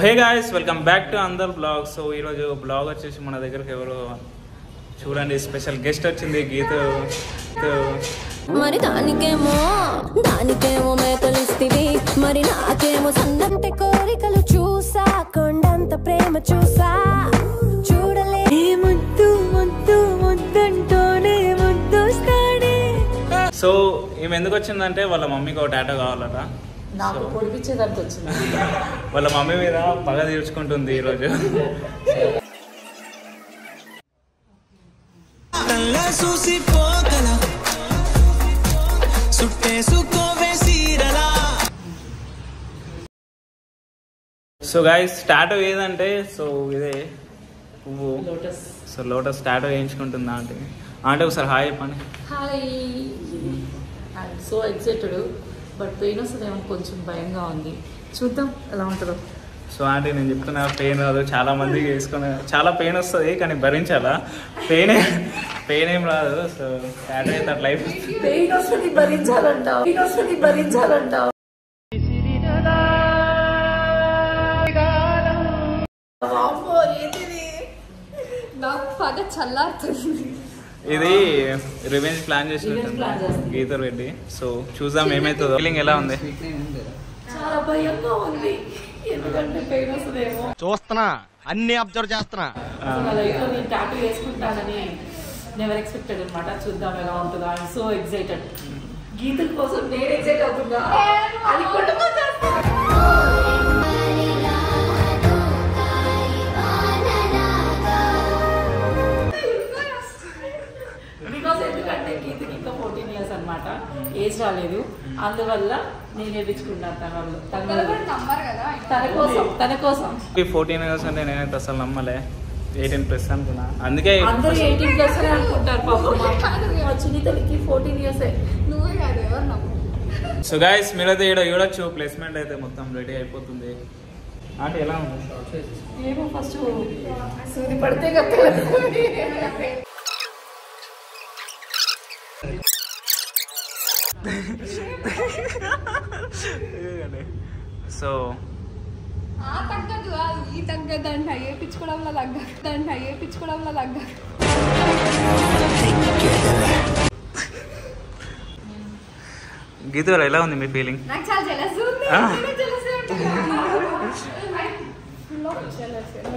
Hey guys, welcome back to another blog. So ఈరోజు blog వచ్చేసి మన దగ్గరకు ఎవరు చూడండి, స్పెషల్ గెస్ట్ వచ్చింది, గీత. మరి దానికేమో మేకలిస్తివి, మరి నాకేమో సన్నంటి కోరికలు చూసా, కొండంత ప్రేమ చూసా, చూడలే ముద్దు ముద్దు ముద్దంటూనే ముద్దొస్తాడే. సో ఈమె ఎందుకు వచ్చిందంటే వాళ్ళ మమ్మీకి ఒక టాటో కావాలట. నాకు పొడిపించేదానికి వచ్చింది. వాళ్ళ మమ్మీ మీద పగ తీర్చుకుంటుంది ఈరోజు. సో గైస్, టాటో ఏదంటే సో ఇదే పువ్వు, లోటస్. సో లోటస్ టాటో వేయించుకుంటుందా అంటే ఒకసారి హాయ్ చెప్పండి. Hi, I'm so excited, but pain వస్తుందేమో కొంచెం భయంగా ఉంది. చూద్దాం ఎలా ఉంటుందో. సో అంటే నేను చెప్తున్నా, పెయిన్ రాదు, చాలా మందికి వేసుకుని చాలా పెయిన్ వస్తుంది, కానీ భరించాలా. పెయిన్ ఏం రాదు. సో టాటో అయితే అట్లా అయిపోతుంది. పెయిన్ వస్తుంది భరించాలంటావు. నాకు పగ చల్లారుతుంది. ఇది రివెంజ్ ప్లాన్ చేసినట్టు గీత రెడ్డి. సో చూద్దాం ఏమైతుందో. ఫీలింగ్ ఎలా ఉంది? చాలా భయంగా ఉంది, ఎందుకంటే పెయిన్ వస్తుందేమో. చూస్తున్నా, అన్ని అబ్జర్వ్ చేస్తున్నా. లైఫ్లో నేను టాటూ వేసుకుంటానని నెవర్ ఎక్స్పెక్టెడ్ అనమాట. చూద్దాం ఎలా ఉంటుందో. I'm so excited. గీత కోసం నేను ఎక్సైట్ అవుతున్నా. అది బికాస్ ఎందుకంటే గీతకి ఇంకా 14 years అనమాట, ఏజ్ రాలేదు. అందువల్ల నేను వేయించుకుంటాను తన కోసం. 14 years అంటే నేనైతే అసలు నమ్మలే. 18+ అనుకున్నా, అందుకే అందరూ 18+ అనుకుంటారు. పాపం మా చిన్నతనికి 14 years. నువ్వే కాదు, ఎవరు నమ్ము. సో గైస్, మీరైతే చూడొచ్చు, ప్లేస్మెంట్ అయితే మొత్తం రెడీ అయిపోతుంది. అంటే ఎలా ఉంది? ఏమో ఫస్ట్ సూది పడితే కదా. సో ఆ తగ్గదు, ఈ తగ్గదు, దాన్ని అయ్యేపించుకోవడంలో లగ్గ. గీత ఎలా ఉంది మీ ఫీలింగ్? నాకు చాలా జెలస్ ఉంది.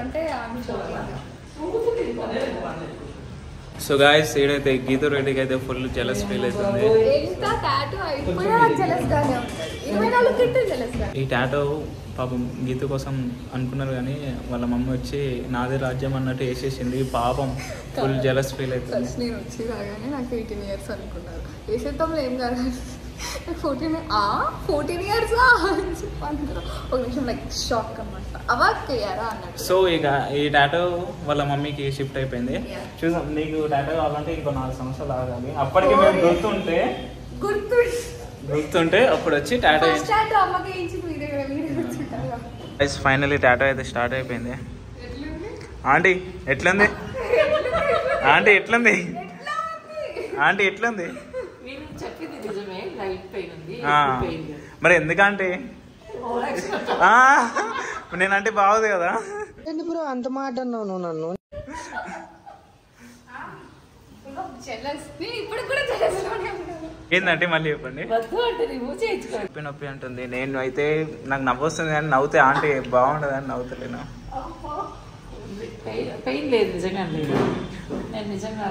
అంటే సో గాయస్, ఈడైతే గీత రెడ్డికి అయితే ఫుల్ జెలస్ ఫీల్ అవుతుంది. ఎంత టాటూ అయిపోయినా జెలస్ గానే ఉంటుంది. 24 గంటలు జెలస్ గా. ఈ టాటో పాపం గీత కోసం అనుకున్నారు, కానీ వాళ్ళ మమ్మీ వచ్చి నాదే రాజ్యం అన్నట్టు వేసేసింది. పాపం ఫుల్ జెలస్ ఫీల్ అవుతుంది. ఫస్ట్ నేను వచ్చి రాగానే నాకు 18 years అనుకున్నారు. వేసేద్దాంలో ఏం కాదు, నాకు 14 years అందరూ ఒక నిమిషం లైక్ షాక్ అన్నమాట. అవాక్కయ్యారా అన్నట్టు. సో ఇక ఈ టాటో వాళ్ళ మమ్మీకి షిఫ్ట్ అయిపోయింది. చూసాం, నీకు టాటో కావాలంటే ఇంకో 4 సంవత్సరాలు ఆగాలి. అప్పటికి మేము గుర్తుంటే అప్పుడు వచ్చి టాటో. ఫైనలీ టాటో అయితే స్టార్ట్ అయిపోయింది. ఆంటీ ఎట్లుంది? చెప్పింది నిజమే, లైట్ పెయిన్ ఉంది. మరి ఎందుకంటే నేనంటే బాగుంది కదా. ఎందుకు అంత మాట అన్నావు నన్ను? ఏంటంటే మళ్ళీ చెప్పండి. నొప్పి అంటుంది. నేను అయితే నాకు నవ్వొస్తుంది, కానీ నవ్వుతే ఆంటీ బాగుండదు అని నవ్వుతలేను. పెయిన్ లేదు నిజంగా. నేను నిజంగా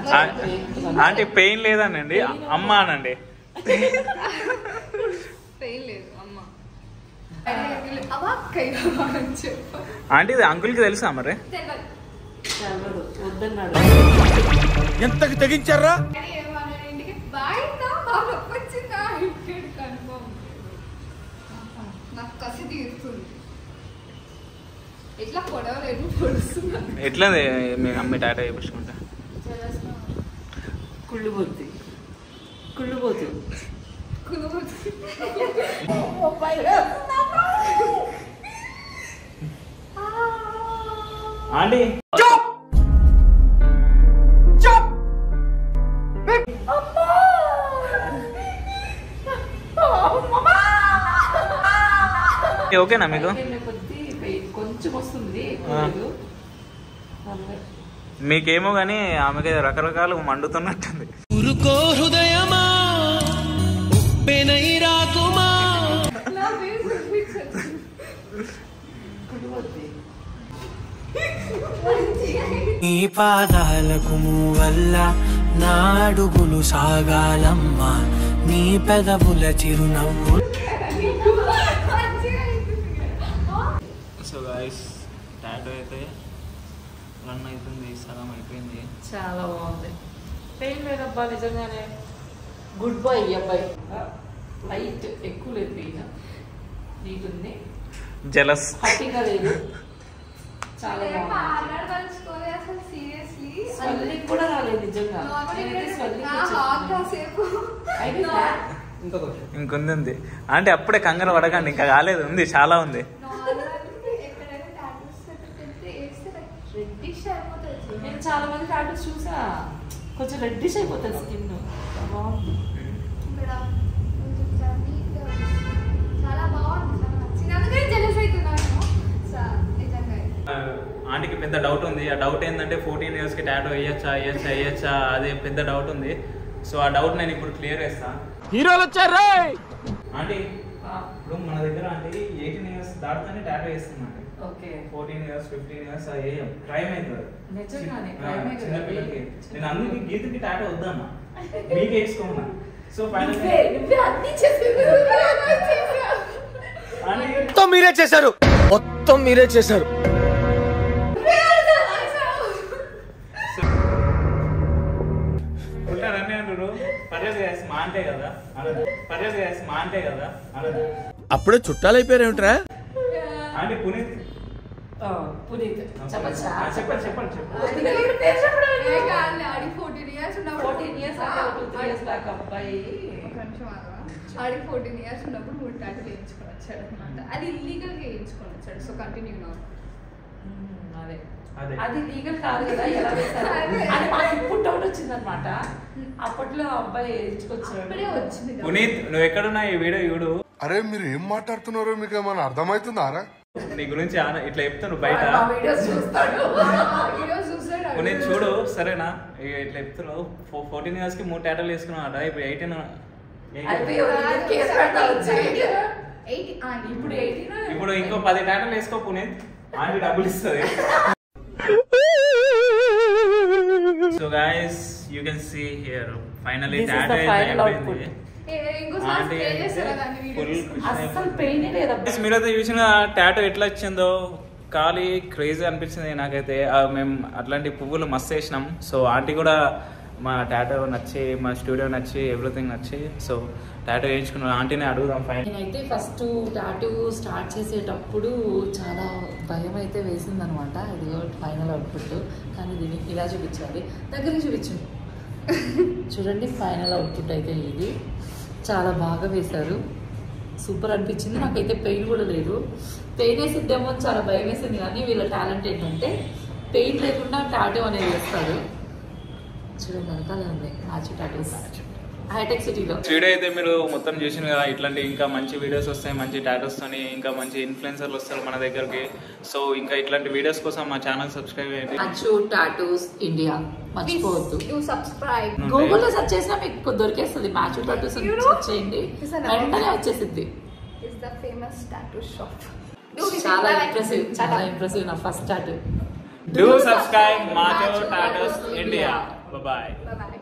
ఆంటీ పెయిన్ లేదనండి, అమ్మ అనండి. ఆంటీ ఇది అంకుల్కి తెలుసా మరి? వద్దన్నాడు. ఎంతకు తెగించారా? ఎట్లా మీ అమ్మ టాటా చేయించుకుంటా? కుళ్ళుపోతుంది. ఆంటీ ఓకేనా మీకు? కొంచెం వస్తుంది ఎక్కువ లేదు. మీకేమో కానీ ఆమెకి రకరకాలు మండుతున్నట్టుంది. ఉరుకో హృదయమా ఉప్పెనై రాకుమా నా ఫేస్ చూపించు. నీ పాదాలకు మూవల్ల నా అడుగులు సాగాలమ్మా నీ పెదవుల చిరునవ్వు. సో గైస్ టాటూ అయితే రన్ అవుతుంది, సగం అయిపోయింది. చాలా బాగుంది. పెయిన్ లేదబ్బా నిజంగానే. గుడ్ బాయ్ ఈ అబ్బాయి. లైట్ ఎక్కువ లేదు పెయిన్, నీట్ ఉంది, జలస్ హట్టిగా లేదు. చాలా బాగుంది. మాట్లాడదలుచుకోలే అసలు సీరియస్లీ. స్వెల్లింగ్ కూడా రాలేదు నిజంగా. నేనైతే స్వెల్లింగ్ అయిపోయిందా? ఇంకొంది అంటే అప్పుడే కంగారు పడకండి, ఇంకా కాలేదు, ఉంది, చాలా ఉంది. నేను చాలా మంది టాటూస్ చూసా, కొంచెం రెడ్డిష్ అయిపోతుంది స్కిన్. బాగుంది. ఆంటీకి పెద్ద డౌట్ ఉంది. ఆ డౌట్ ఏంటంటే 14 yearsకి టాటూ వేయచ్చా అదే పెద్ద డౌట్ ఉంది. సో ఆ డౌట్ నేను ఇప్పుడు క్లియర్ చేస్తా. హీరోలు వచ్చారు. ఆంటీ ఇప్పుడు మన దగ్గర అంటే 18 years దాటితేనే టాటూ వేస్తున్నాం. ఓకే 14 years 15 years వేయం, క్రైమ్ అవుతుంది. నిజంగానే crime ఏ కదా. చిన్నపిల్లలకి నేను అందుకే గీతకి టాటూ వద్దమ్మా, మీకు వేసుకోమన్నా. సో ఫైనల్ నువ్వే అన్ని చేసేది. మొత్తం మీరే చేశారు, మొత్తం మీరే చేశారు. ఉంటారని అంటారు. పర్లేదు చేసి మా అంటే కదా అనదు, పర్లేదు చేసి మా అంటే కదా అనదు. అప్పుడే చుట్టాలు అయిపోయారేమిట్రా? అంటే పునీత్ పునీత్ చెప్పచ్చా? చెప్పండి 14 years అంటే 2-3 years బ్యాక్ అబ్బాయి. ఆడికి 14 years ఉన్నప్పుడు 3 టాటూలు వేయించుకొని వచ్చాడు అనమాట. అది ఇల్లీగల్ గా వేయించుకొని వచ్చాడు. సో కంటిన్యూ నా అదే అది లీగల్ కాదు కదా, ఎలా వేస్తారు అని మాకు ఇప్పుడు డౌట్ వచ్చింది అనమాట. అప్పట్లో అబ్బాయి వేయించుకొచ్చాడు. వచ్చింది. పునీత్ నువ్వు ఎక్కడున్నా ఈ వీడియో చూడు. అరే మీరు ఏం మాట్లాడుతున్నారో మీకు ఏమైనా అర్థమవుతుందారా? నీ గురించి ఇట్లా చెప్తాను బయట. వీడియోస్ చూస్తాడు. పునీత్ చూడు సరేనా, ఇట్లా చెప్తున్నావు 14 yearsకి 3 టాటూలు వేసుకున్నావు. ఇప్పుడు 18 ఇప్పుడు ఇంకో 10 టాటూలు వేసుకో పునీత్, ఆంటీ డబ్బులు ఇస్తుంది. So guys you can see here finally tattoo అయిపోయింది. అసలు పెయిన్ లేదబ్బా. మీరైతే చూసిన టాటూ ఎట్లా వచ్చిందో ఖాళీ క్రేజీ అనిపించింది నాకైతే. మేము అట్లాంటి పువ్వులు మస్తు వేసినాం. సో ఆంటీ కూడా మా టాటూ నచ్చి, మా స్టూడియో నచ్చి, ఎవ్రీథింగ్ నచ్చి సో టాటూ వేయించుకున్నాం. ఆంటీని అడుగుదాం ఫైన్. నేనైతే ఫస్ట్ టాటూ స్టార్ట్ చేసేటప్పుడు చాలా భయం అయితే వేసింది అనమాట. ఇది ఫైనల్ అవుట్పుట్. కానీ దీన్ని ఇలా చూపించాలి, దగ్గర చూపించు. చూడండి ఫైనల్ అవుట్పుట్ అయితే ఇది. చాలా బాగా వేశారు, సూపర్ అనిపించింది. నాకైతే పెయిన్ కూడా లేదు. పెయిన్ వేసిద్దేమో చాలా భయం వేసింది. కానీ వీళ్ళ టాలెంట్ ఏంటంటే పెయిన్ లేకుండా టాటూ అనేది వేస్తారు. చూడండి వెనకాల ఉంది మ్యాచ్ టాటూస్ హైటెక్ సిటీలో. వీడియో అయితే మీరు మొత్తం చూసిన కదా. ఇట్లాంటి ఇంకా మంచి వీడియోస్ వస్తాయి, మంచి టాటూస్ తోని, ఇంకా మంచి ఇన్ఫ్లుయెన్సర్లు వస్తారు మన దగ్గరికి. సో ఇంకా ఇట్లాంటి వీడియోస్ కోసం మా ఛానల్ సబ్స్క్రైబ్ చేయండి. మ్యాచ్ టాటూస్ ఇండియా మర్చిపోవద్దు. సబ్స్క్రైబ్. గూగుల్లో సెర్చ్ చేసినా మీకు దొరికేస్తుంది. మ్యాచ్ టాటూస్ సెర్చ్ చేయండి, వెంటనే వచ్చేసింది. చాలా ఇంప్రెసివ్ నా first tattoo. Do subscribe Macho Tattoos India. Bye bye. Bye bye.